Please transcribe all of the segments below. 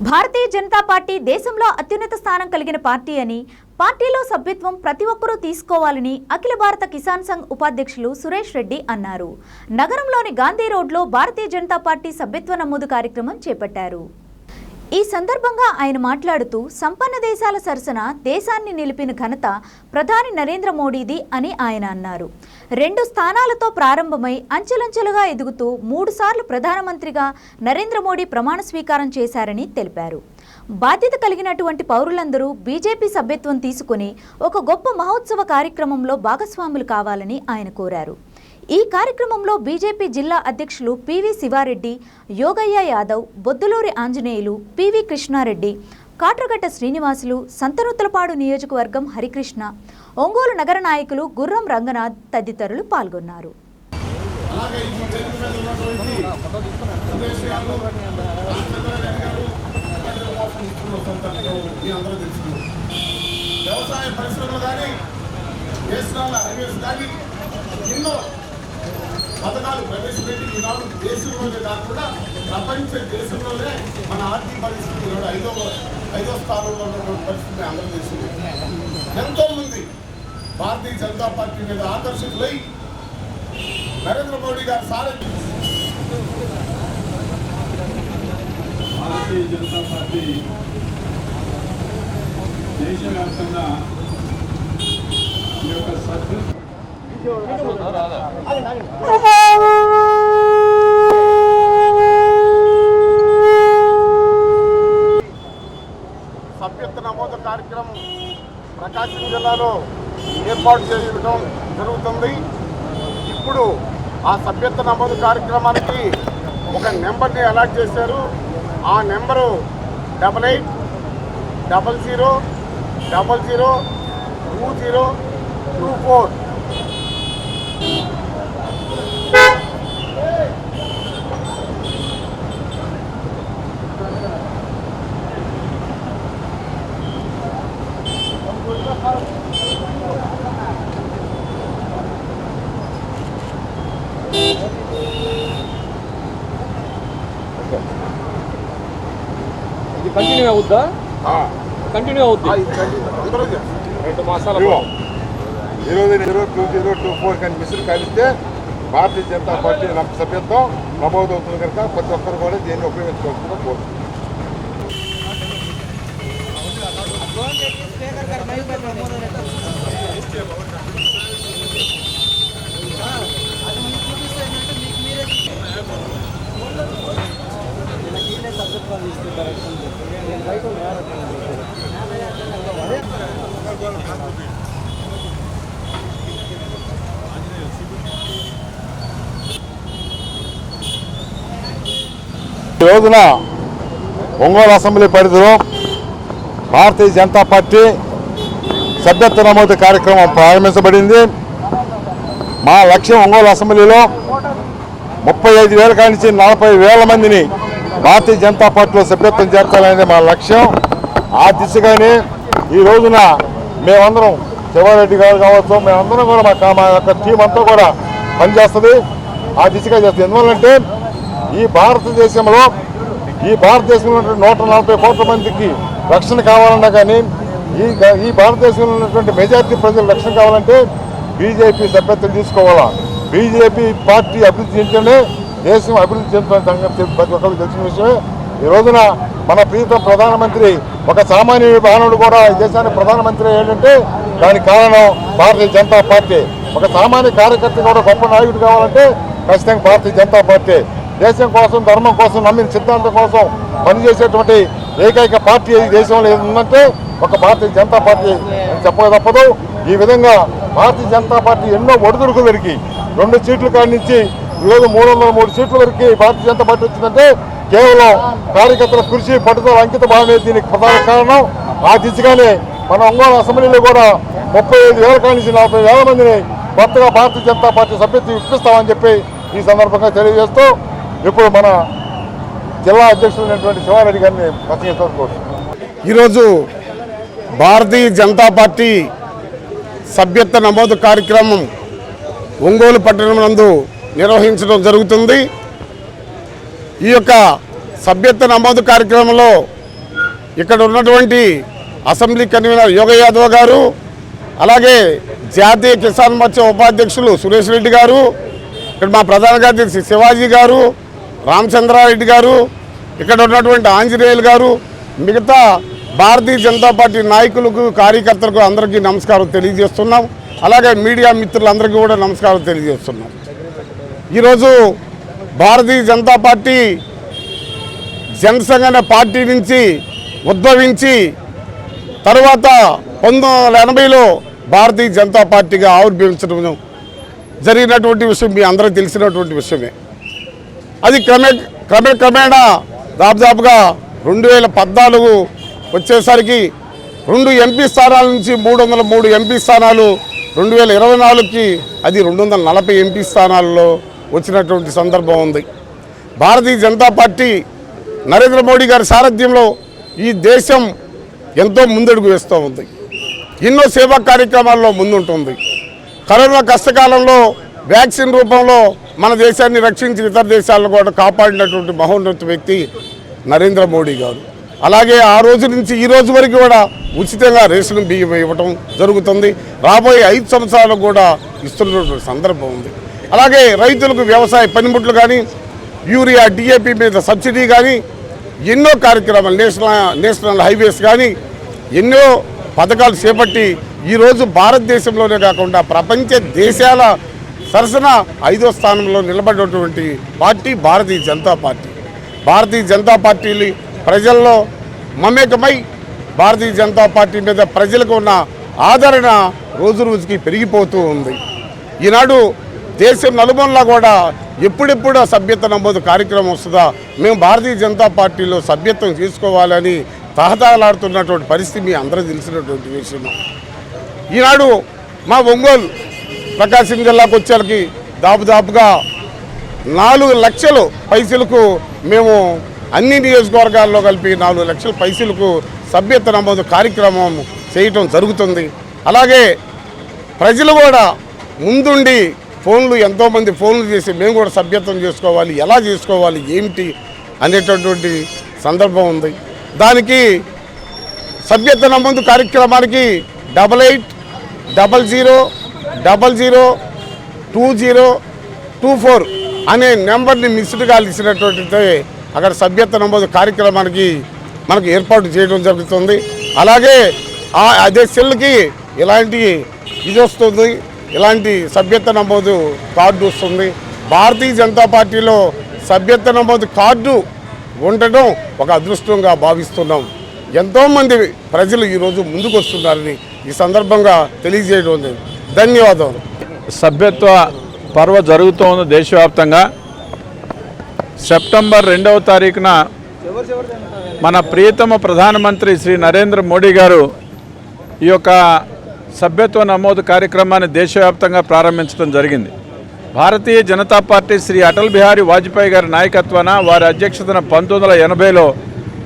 Bharatiya Janata party దేశంలో అత్యున్నత స్థానం కలిగిన పార్టీ అని, పార్టీలో సభ్యత్వం ప్రతి ఒక్కరూ తీసుకోవాలని అఖిల భారత కిసాన్ సంఘ్ ఉపాధ్యక్షులు సురేష్ రెడ్డి అన్నారు. నగరంలోని గాంధీ రోడ్లో భారతీయ జనతా పార్టీ సభ్యత్వ నమోదు కార్యక్రమం చేపట్టారు. ఈ సందర్భంగా ఆయన మాట్లాడుతూ, సంపన్న దేశాల సరసన దేశాన్ని నిలిపిన ఘనత ప్రధాని నరేంద్ర మోడీది అని ఆయన అన్నారు. 2 స్థానాలతో ప్రారంభమై అంచెలంచెలుగా ఎదుగుతూ 3 సార్లు ప్రధానమంత్రిగా నరేంద్ర మోడీ ప్రమాణ స్వీకారం చేశారని తెలిపారు. బాధ్యత కలిగినటువంటి పౌరులందరూ బీజేపీ సభ్యత్వం తీసుకుని ఒక గొప్ప మహోత్సవ కార్యక్రమంలో భాగస్వాములు కావాలని ఆయన కోరారు. ఈ కార్యక్రమంలో బీజేపీ జిల్లా అధ్యక్షులు పివి శివారెడ్డి, యోగయ్య యాదవ్, బొద్దులూరి ఆంజనేయులు, పివి కృష్ణారెడ్డి, కాట్రగట్ట శ్రీనివాసులు, సంతనూతలపాడు నియోజకవర్గం హరికృష్ణ, ఒంగోలు నగర నాయకులు గుర్రం రంగనాథ్ తదితరులు పాల్గొన్నారు. పథకాలు ప్రవేశపెట్టి ఈనాడు దేశంలోనే కాకుండా ప్రపంచ దేశంలోనే మన ఆర్థిక పరిస్థితి ఐదో స్థానంలో ఉన్నటువంటి పరిస్థితిని అందరూ తెలిసింది. ఎంతోమంది భారతీయ జనతా పార్టీ మీద ఆకర్షితులై నరేంద్ర మోడీ గారి సారథ్యం భారతీయ జనతా పార్టీ దేశవ్యాప్తంగా ఈ యొక్క సభ్యత్వం నమోదు కార్యక్రమం ప్రకాశం జిల్లాలో ఏర్పాటు చేయడం జరుగుతుంది. ఇప్పుడు ఆ సభ్యత్వ నమోదు కార్యక్రమానికి ఒక నెంబర్ని అలాట్ చేశారు. ఆ నెంబరు 8800002024. ఇది కంటిన్యూ అవుద్దా? కంటిన్యూ అవుద్ది. 2 మాసాల ఈరోజు 2024 కానీ మిషన్ కలిస్తే భారతీయ జనతా పార్టీ సభ్యత్వం నమోదవుతుంది కనుక ప్రతి ఒక్కరు కూడా దీన్ని ఉపయోగించుకోవాల్సిందిగా కోరుతుంది. ఈ రోజున ఒంగోలు అసెంబ్లీ పరిధిలో భారతీయ జనతా పార్టీ సభ్యత్వ నమోదు కార్యక్రమం ప్రారంభించబడింది. మా లక్ష్యం ఒంగోలు అసెంబ్లీలో 35,000 కానించి 40,000 మందిని భారతీయ జనతా పార్టీలో సభ్యత్వం చేర్చాలనేది మా లక్ష్యం. ఆ దిశగానే ఈ రోజున మేమందరం శివారెడ్డి గారు కావచ్చు, మేమందరం కూడా మా యొక్క టీం అంతా కూడా పనిచేస్తుంది. ఆ దిశగా చేస్తుంది. ఎందువల్లంటే ఈ భారతదేశంలో 140 కోట్ల మందికి రక్షణ కావాలన్నా కానీ, ఈ భారతదేశంలో ఉన్నటువంటి మెజారిటీ ప్రజలు రక్షణ కావాలంటే బీజేపీ సభ్యత్వం తీసుకోవాలా. బీజేపీ పార్టీ అభివృద్ధి చెందితేనే దేశం అభివృద్ధి చెందుతున్న సంగతి ప్రతి ఒక్కరికి తెలిసిన విషయమే. ఈ రోజున మన ప్రీతం ప్రధానమంత్రి ఒక సామాన్య మానవుడు కూడా ఈ దేశానికి ప్రధానమంత్రి ఏంటంటే దానికి కారణం భారతీయ జనతా పార్టీ. ఒక సామాన్య కార్యకర్త కూడా గొప్ప నాయకుడు కావాలంటే ఖచ్చితంగా భారతీయ జనతా పార్టీ. దేశం కోసం, ధర్మం కోసం, నమ్మిన సిద్ధాంతం కోసం పనిచేసేటువంటి ఏకైక పార్టీ ఈ దేశంలో ఉందంటే ఒక భారతీయ జనతా పార్టీ అని చెప్పక తప్పదు. ఈ విధంగా భారతీయ జనతా పార్టీ ఎన్నో ఒడిదుడుకులు వరకు 2 సీట్ల కాడి నుంచి ఈరోజు 303 సీట్ల వరకు భారతీయ జనతా పార్టీ వచ్చిందంటే కేవలం కార్యకర్తల కృషి, పట్టుదల, అంకిత భావమే దీనికి ప్రధాన కారణం. ఆ దిశగానే మన ఒంగోలు అసెంబ్లీలో కూడా 35,000 కాడి నుంచి 40,000 మందిని కొత్తగా భారతీయ జనతా పార్టీ సభ్యత్వం ఇప్పిస్తామని చెప్పి ఈ సందర్భంగా తెలియజేస్తూ ఇప్పుడు మన జిల్లా అధ్యక్షులైనటువంటి శివారెడ్డి గారిని ప్రసంగించుకోవచ్చు. ఈరోజు భారతీయ జనతా పార్టీ సభ్యత్వ నమోదు కార్యక్రమం ఒంగోలు పట్టణం నందు నిర్వహించడం జరుగుతుంది. ఈ యొక్క సభ్యత్వ నమోదు కార్యక్రమంలో ఇక్కడ ఉన్నటువంటి అసెంబ్లీ కన్వీనర్ యోగ యాదవ్ గారు, అలాగే జాతీయ కిసాన్ మోర్చా ఉపాధ్యక్షులు సురేష్ రెడ్డి గారు, ఇక్కడ మా ప్రధాన కార్యదర్శి శివాజీ గారు, రామచంద్రారెడ్డి గారు, ఇక్కడ ఉన్నటువంటి ఆంజనేయులు గారు, మిగతా భారతీయ జనతా పార్టీ నాయకులకు కార్యకర్తలకు అందరికీ నమస్కారం తెలియజేస్తున్నాం. అలాగే మీడియా మిత్రులందరికీ కూడా నమస్కారం తెలియజేస్తున్నాం. ఈరోజు భారతీయ జనతా పార్టీ జనసంఘ పార్టీ నుంచి ఉద్భవించి తర్వాత 1980లో భారతీయ జనతా పార్టీగా ఆవిర్భవించడం జరిగినటువంటి విషయం మీ అందరికీ తెలిసినటువంటి విషయమే. అది క్రమేణా దాదాపుగా 2014 వచ్చేసరికి 2 ఎంపీ స్థానాల నుంచి 303 ఎంపీ స్థానాలు, 2024కి అది 240 ఎంపీ స్థానాల్లో వచ్చినటువంటి సందర్భం ఉంది. భారతీయ జనతా పార్టీ నరేంద్ర మోడీ గారి సారథ్యంలో ఈ దేశం ఎంతో ముందడుగు వేస్తూ ఉంది. ఎన్నో సేవా కార్యక్రమాల్లో ముందుంటుంది. కరోనా కష్టకాలంలో వ్యాక్సిన్ రూపంలో మన దేశాన్ని రక్షించి ఇతర దేశాలను కూడా కాపాడినటువంటి మహోన్నత వ్యక్తి నరేంద్ర మోడీ గారు. అలాగే ఆ రోజు నుంచి ఈ రోజు వరకు కూడా ఉచితంగా రేషన్ బియ్యం ఇవ్వటం జరుగుతుంది. రాబోయే 5 సంవత్సరాలకు కూడా ఇస్తున్నటువంటి సందర్భం ఉంది. అలాగే రైతులకు వ్యవసాయ పనిముట్లు కానీ, యూరియా డిఏపి మీద సబ్సిడీ కానీ, ఎన్నో కార్యక్రమాలు, నేషనల్ హైవేస్ కానీ ఎన్నో పథకాలు చేపట్టి ఈరోజు భారతదేశంలోనే కాకుండా ప్రపంచ దేశాల సరసన 5వ స్థానంలో నిలబడినటువంటి party Bharatiya Janata party. Bharatiya Janata party ప్రజల్లో మమేకమై భారతీయ జనతా పార్టీ మీద ప్రజలకు ఉన్న ఆదరణ రోజు రోజుకి పెరిగిపోతూ ఉంది. ఈనాడు దేశం నలుమూలలా కూడా ఎప్పుడెప్పుడు సభ్యత నమోదు కార్యక్రమం వస్తుందా, మేము భారతీయ జనతా పార్టీలో సభ్యత్వం చేసుకోవాలని తహతహలాడుతున్నటువంటి పరిస్థితి మీ అందరూ తెలిసినటువంటి విషయం. ఈనాడు మా ఒంగోలు ప్రకాశం జిల్లాకు వచ్చేకి దాదాపుగా 4 లక్షల పైసలకు మేము అన్ని నియోజకవర్గాల్లో కలిపి 4 లక్షల పైసలకు సభ్యత నమోదు కార్యక్రమం చేయటం జరుగుతుంది. అలాగే ప్రజలు కూడా ముందుండి ఎంతోమంది ఫోన్లు చేసి మేము కూడా సభ్యత్వం చేసుకోవాలి, ఎలా చేసుకోవాలి, ఏమిటి అనేటటువంటి సందర్భం ఉంది. దానికి సభ్యత నమోదు కార్యక్రమానికి 8800002024 అనే నెంబర్ని మిస్డ్ కాల్ ఇచ్చినటువంటి అక్కడ సభ్యత నమోదు కార్యక్రమానికి మనకు ఏర్పాటు చేయడం జరుగుతుంది. అలాగే అదే సెల్కి ఇలాంటి ఇది వస్తుంది, ఇలాంటి సభ్యత నమోదు కార్డు వస్తుంది. భారతీయ జనతా పార్టీలో సభ్యత నమోదు కార్డు ఉండటం ఒక అదృష్టంగా భావిస్తున్నాం. ఎంతోమంది ప్రజలు ఈరోజు ముందుకు వస్తున్నారని ఈ సందర్భంగా తెలియజేయడం. ధన్యవాదాలు. సభ్యత్వ పర్వ జరుగుతోంది దేశవ్యాప్తంగా. సెప్టెంబర్ 2వ తారీఖున మన ప్రియతమ ప్రధానమంత్రి శ్రీ నరేంద్ర మోడీ గారు ఈ యొక్క సభ్యత్వ నమోదు కార్యక్రమాన్ని దేశవ్యాప్తంగా ప్రారంభించడం జరిగింది. భారతీయ జనతా పార్టీ శ్రీ అటల్ బిహారీ వాజ్పేయి గారి నాయకత్వాన, వారి అధ్యక్షతన 1980లో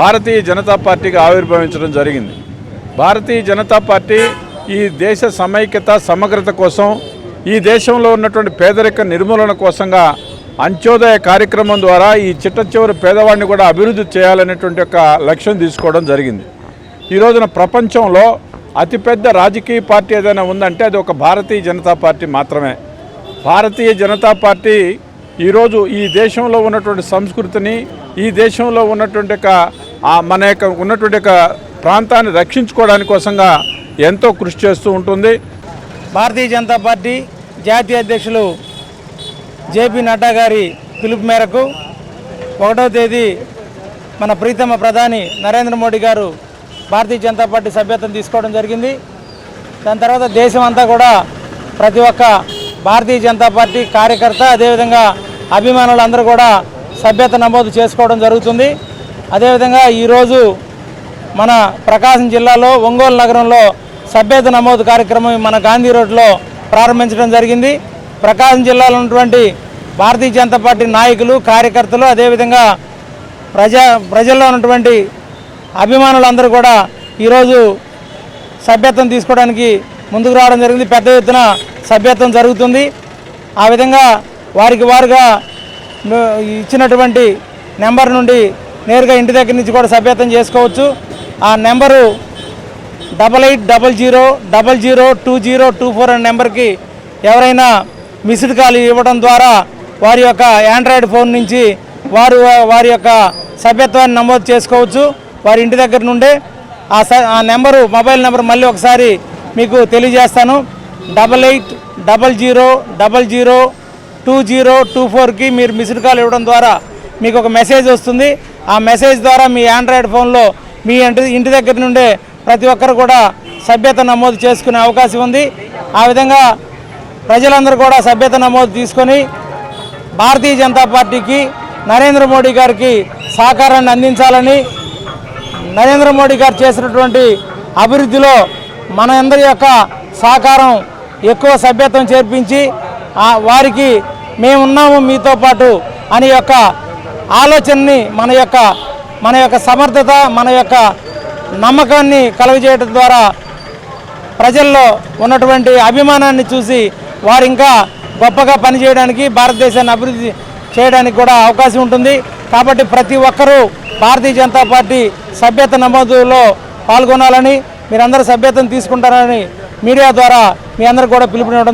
భారతీయ జనతా పార్టీగా ఆవిర్భవించడం జరిగింది. భారతీయ జనతా పార్టీ ఈ దేశ సమైక్యత సమగ్రత కోసం, ఈ దేశంలో ఉన్నటువంటి పేదరిక నిర్మూలన కోసంగా అంత్యోదయ కార్యక్రమం ద్వారా ఈ చిట్టచివరి పేదవాడిని కూడా అభివృద్ధి చేయాలనేటువంటి ఒక లక్ష్యం తీసుకోవడం జరిగింది. ఈ రోజున ప్రపంచంలో అతిపెద్ద రాజకీయ పార్టీ ఏదైనా ఉందంటే అది ఒక భారతీయ జనతా పార్టీ మాత్రమే. భారతీయ జనతా పార్టీ ఈరోజు ఈ దేశంలో ఉన్నటువంటి సంస్కృతిని, ఈ దేశంలో ఉన్నటువంటి మన యొక్క ఉన్నటువంటి ప్రాంతాన్ని రక్షించుకోవడానికి కోసంగా ఎంతో కృషి చేస్తూ ఉంటుంది. భారతీయ జనతా పార్టీ జాతీయ అధ్యక్షులు జేపీ నడ్డా గారి పిలుపు మేరకు 1వ తేదీ మన ప్రీతమ ప్రధాని నరేంద్ర మోడీ గారు భారతీయ జనతా పార్టీ సభ్యత్వం తీసుకోవడం జరిగింది. దాని తర్వాత దేశం అంతా కూడా ప్రతి ఒక్క భారతీయ జనతా పార్టీ కార్యకర్త, అదేవిధంగా అభిమానులు అందరూ కూడా సభ్యత నమోదు చేసుకోవడం జరుగుతుంది. అదేవిధంగా ఈరోజు మన ప్రకాశం జిల్లాలో ఒంగోలు నగరంలో సభ్యత నమోదు కార్యక్రమం మన గాంధీ రోడ్లో ప్రారంభించడం జరిగింది. ప్రకాశం జిల్లాలో ఉన్నటువంటి భారతీయ జనతా పార్టీ నాయకులు, కార్యకర్తలు, అదేవిధంగా ప్రజల్లో ఉన్నటువంటి అభిమానులందరూ కూడా ఈరోజు సభ్యత్వం తీసుకోవడానికి ముందుకు రావడం జరిగింది. పెద్ద ఎత్తున సభ్యత్వం జరుగుతుంది. ఆ విధంగా వారుగా ఇచ్చినటువంటి నెంబర్ నుండి నేరుగా ఇంటి దగ్గర నుంచి కూడా సభ్యత్వం చేసుకోవచ్చు. ఆ నెంబరు 8800002024 అనే నెంబర్కి ఎవరైనా మిస్డ్ కాల్ ఇవ్వడం ద్వారా వారి యొక్క ఆండ్రాయిడ్ ఫోన్ నుంచి వారి యొక్క సభ్యత్వాన్ని నమోదు చేసుకోవచ్చు. వారి ఇంటి దగ్గర నుండే ఆ నెంబరు, మొబైల్ నెంబర్ మళ్ళీ ఒకసారి మీకు తెలియజేస్తాను. 8800002024కి మీరు మిస్డ్ కాల్ ఇవ్వడం ద్వారా మీకు ఒక మెసేజ్ వస్తుంది. ఆ మెసేజ్ ద్వారా మీ ఆండ్రాయిడ్ ఫోన్లో మీ ఇంటి దగ్గర నుండే ప్రతి ఒక్కరు కూడా సభ్యత నమోదు చేసుకునే అవకాశం ఉంది. ఆ విధంగా ప్రజలందరూ కూడా సభ్యత నమోదు తీసుకొని భారతీయ జనతా పార్టీకి, నరేంద్ర మోడీ గారికి సహకారాన్ని అందించాలని, నరేంద్ర మోడీ గారు చేసినటువంటి అభివృద్ధిలో మన అందరి యొక్క సహకారం ఎక్కువ సభ్యత్వం చేర్పించి వారికి మేమున్నాము మీతో పాటు అనే యొక్క ఆలోచనని మన యొక్క సమర్థత, మన యొక్క నమ్మకాన్ని కలుగజేయడం ద్వారా ప్రజల్లో ఉన్నటువంటి అభిమానాన్ని చూసి వారు ఇంకా గొప్పగా పనిచేయడానికి, భారతదేశాన్ని అభివృద్ధి చేయడానికి కూడా అవకాశం ఉంటుంది. కాబట్టి ప్రతి ఒక్కరూ భారతీయ జనతా పార్టీ సభ్యత నమోదులో పాల్గొనాలని, మీరందరూ సభ్యతను తీసుకుంటారని మీడియా ద్వారా మీ అందరూ కూడా పిలుపునివ్వడం